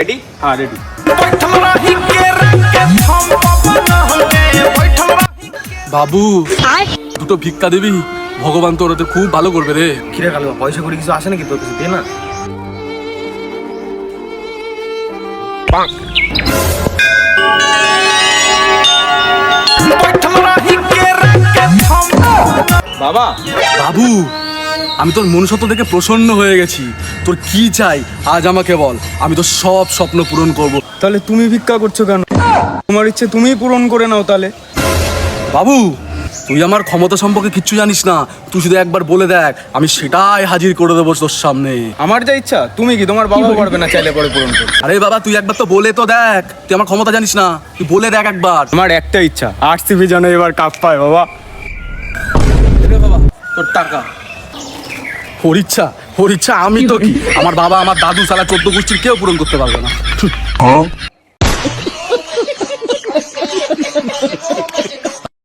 Ready? हाँ ready. বাবু দুটো ভিক্ষা দিবি, ভগবান তোর ওদের খুব ভালো করবে রে। কিরে কালু, পয়সা করে কিছু আসে নাকি তোর কিছু? দে না। বাবা বাবু আমি তোর মনুষ্যত্ব দেখে প্রসন্ন হয়ে গেছি। তোর কি চাই আজ আমাকে বল, আমি তো সব স্বপ্ন পূরণ করব। তাহলে তুমি ভিক্ষা করছো কেন? তোমার ইচ্ছে তুমিই পূরণ করে নাও তাহলে। বাবু তুই আমার ক্ষমতা সম্পর্কে কিচ্ছু জানিস না, তুই শুধু একবার বলে দেখ, আমি সেটাই হাজির করে দেবো তোর সামনে। আমার যা ইচ্ছা, তুমি কি তোমার বাবা পারবে না চাইলে পরে পূরণ করতে? আরে বাবা তুই একবার তো বলে তো দেখ, তুই আমার ক্ষমতা জানিস না, তুই বলে দেখ একবার। আমার একটা ইচ্ছা, আরসিবি যেন এবার কাপ পায় বাবা। রে বাবা তোর টাকা। ওর ইচ্ছা আমি তো কি, আমার বাবা আমার দাদু সালা 14 গোষ্ঠীর কেউ পূরণ করতে পারবে না।